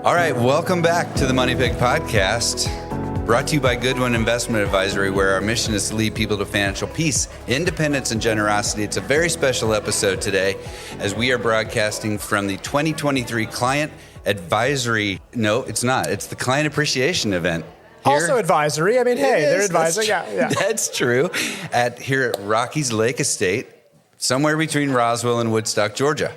All right, welcome back to the Money Pig Podcast, brought to you by Goodwin Investment Advisory, where our mission is to lead people to financial peace, independence, and generosity. It's a very special episode today as we are broadcasting from the 2023 Client Advisory. No, it's not. It's the Client Appreciation Event. Also advisory. I mean, hey, they're advising. Yeah. That's true. Here at Rockies Lake Estate, somewhere between Roswell and Woodstock, Georgia.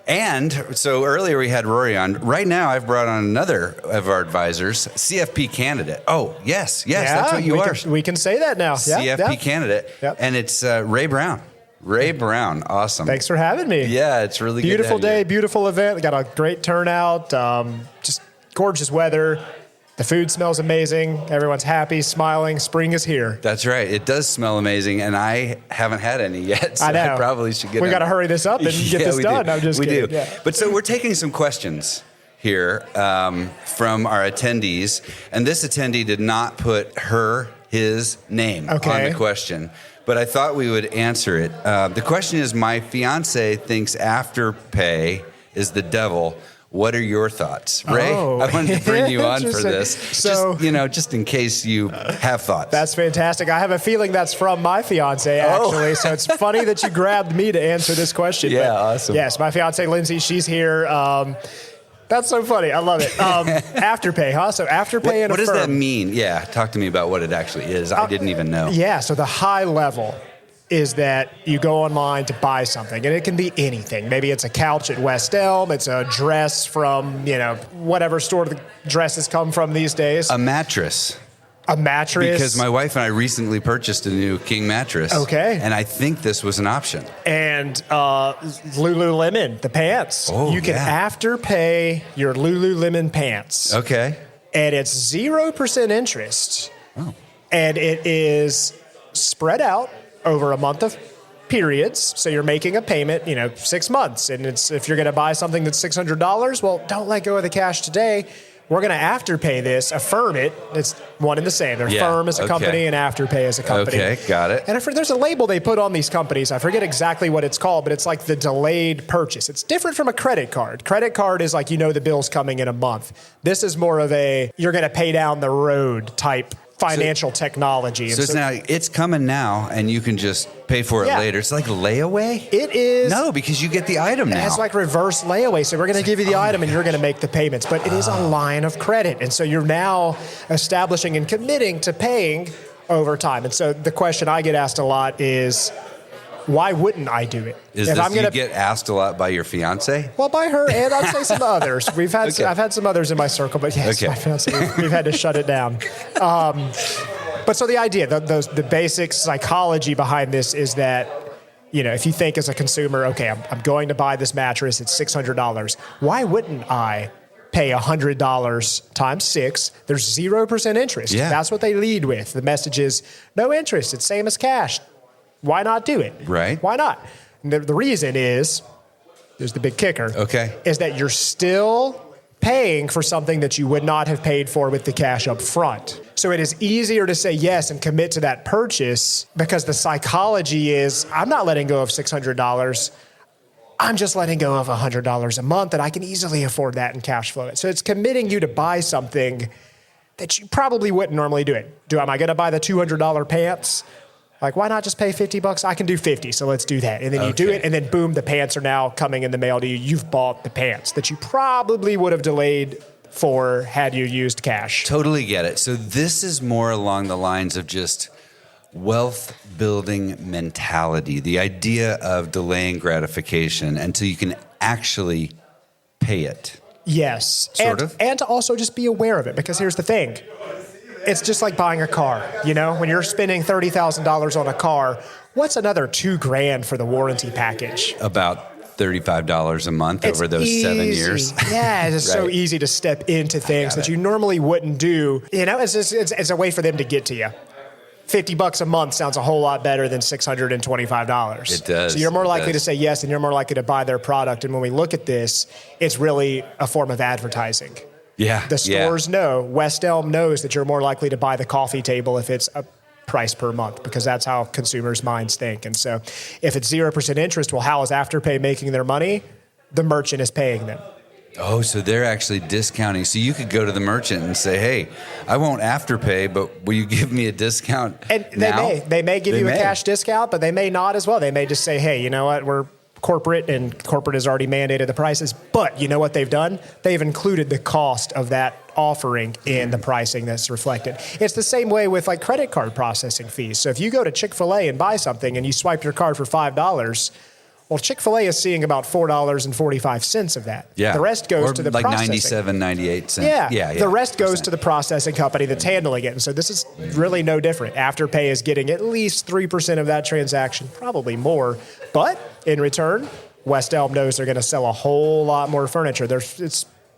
And so earlier we had Rory on. Right now I've brought on another of our advisors, CFP candidate. Oh, yes, that's what you are. We can say that now. CFP candidate. Yep. And it's Ray Brown. Ray Brown, awesome. Thanks for having me. Yeah, it's really beautiful good to have day, you. Beautiful event. We got a great turnout, just gorgeous weather. The food smells amazing. Everyone's happy, smiling. Spring is here. That's right. It does smell amazing, and I haven't had any yet. So I know. I probably should get. We got to hurry this up and get this done. I'm just kidding. We do. Yeah. But so we're taking some questions here from our attendees, and this attendee did not put his name on the question, but I thought we would answer it. The question is: my fiance thinks Afterpay is the devil. What are your thoughts? Ray, I wanted to bring you on for this. So, just in case you have thoughts. That's fantastic. I have a feeling that's from my fiance, actually. So it's funny that you grabbed me to answer this question. Yeah, awesome. Yes, my fiance, Lindsay, she's here. That's so funny. I love it. Afterpay, huh? So Afterpay and what does that mean? Yeah, talk to me about what it actually is. I didn't even know. Yeah, so the high level is that you go online to buy something, and it can be anything. Maybe it's a couch at West Elm. It's a dress from, whatever store the dresses come from these days. A mattress. A mattress. Because my wife and I recently purchased a new king mattress. Okay. And I think this was an option. And Lululemon, the pants. Oh, you can Afterpay your Lululemon pants. Okay. And it's 0% interest. Oh. And it is spread out over a month of periods. So you're making a payment, 6 months. And if you're going to buy something that's $600, well, don't let go of the cash today. We're going to Afterpay this, affirm it. It's one and the same. They're Firm as a company and Afterpay as a company. Okay, got it. And there's a label they put on these companies. I forget exactly what it's called, but it's like the delayed purchase. It's different from a credit card. Credit card is like, the bill's coming in a month. This is more of you're going to pay down the road type financial technology. So it's coming now, and you can just pay for it later. It's like layaway? It is. No, because you get the item now. It's like reverse layaway. So we're going to give you the item, and you're going to make the payments. But it is a line of credit. And so you're now establishing and committing to paying over time. And so the question I get asked a lot is, why wouldn't I do it? You get asked a lot by your fiance? Well, by her, and I'd say some others. I've had some others in my circle, but yes, my fiance, we've had to shut it down. But so the idea, the basic psychology behind this is that, if you think as a consumer, okay, I'm going to buy this mattress, it's $600. Why wouldn't I pay $100 times 6? There's 0% interest. Yeah. That's what they lead with. The message is no interest. It's same as cash. Why not do it? Right. Why not? And the reason is, there's the big kicker. Okay. Is that you're still paying for something that you would not have paid for with the cash up front. So it is easier to say yes and commit to that purchase because the psychology is, I'm not letting go of $600. I'm just letting go of $100 a month, and I can easily afford that and cash flow it. So it's committing you to buy something that you probably wouldn't normally do it. Am I going to buy the $200 pants? Like, why not just pay $50? I can do 50, so let's do that. And then you do it, and then boom, the pants are now coming in the mail to you. You've bought the pants that you probably would have delayed for had you used cash. Totally get it. So this is more along the lines of just wealth building mentality, the idea of delaying gratification until you can actually pay it. Yes. Sort of. And to also just be aware of it, because here's the thing. It's just like buying a car. When you're spending $30,000 on a car, what's another $2,000 for the warranty package? About $35 a month over those 7 years. Yeah, it's so easy to step into things that you normally wouldn't do. It's a way for them to get to you. $50 a month sounds a whole lot better than $625. It does. So you're more likely to say yes, and you're more likely to buy their product. And when we look at this, it's really a form of advertising. Yeah. The stores know. West Elm knows that you're more likely to buy the coffee table if it's a price per month, because that's how consumers' minds think. And so if it's 0% interest, well, how is Afterpay making their money? The merchant is paying them. Oh, so they're actually discounting. So you could go to the merchant and say, hey, I won't afterpay, but will you give me a discount? And they may give you a cash discount, but they may not as well. They may just say, hey, you know what, we're corporate, and corporate has already mandated the prices. But you know what they've done? They've included the cost of that offering in the pricing that's reflected. It's the same way with like credit card processing fees. So if you go to Chick-fil-A and buy something and you swipe your card for $5, well, Chick-fil-A is seeing about $4.45 of that. Yeah. The rest goes to the like processing. 97, 98 cents. Yeah. The rest goes to the processing company that's handling it. And so this is really no different. Afterpay is getting at least 3% of that transaction, probably more. But in return, West Elm knows they're going to sell a whole lot more furniture.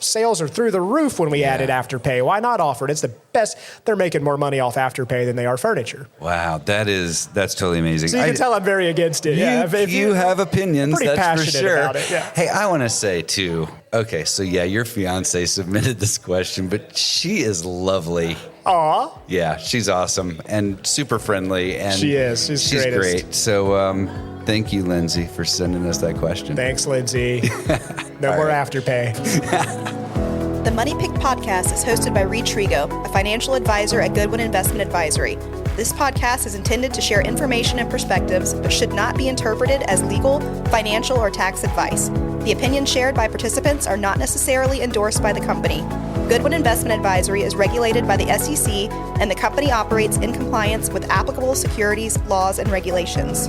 Sales are through the roof when we added Afterpay. Why not offer it? It's the best. They're making more money off Afterpay than they are furniture. Wow, that's totally amazing. So you can tell I'm very against it. If you have opinions, pretty that's passionate for sure. About it. Yeah. Hey, I want to say too. Okay, so your fiance submitted this question, but she is lovely. Aw. Yeah, she's awesome and super friendly, and she is. She's great. So, thank you, Lindsay, for sending us that question. Thanks, Lindsay. No more Afterpay. The Money Pick podcast is hosted by Reed Trigo, a financial advisor at Goodwin Investment Advisory. This podcast is intended to share information and perspectives, but should not be interpreted as legal, financial, or tax advice. The opinions shared by participants are not necessarily endorsed by the company. Goodwin Investment Advisory is regulated by the SEC, and the company operates in compliance with applicable securities laws and regulations.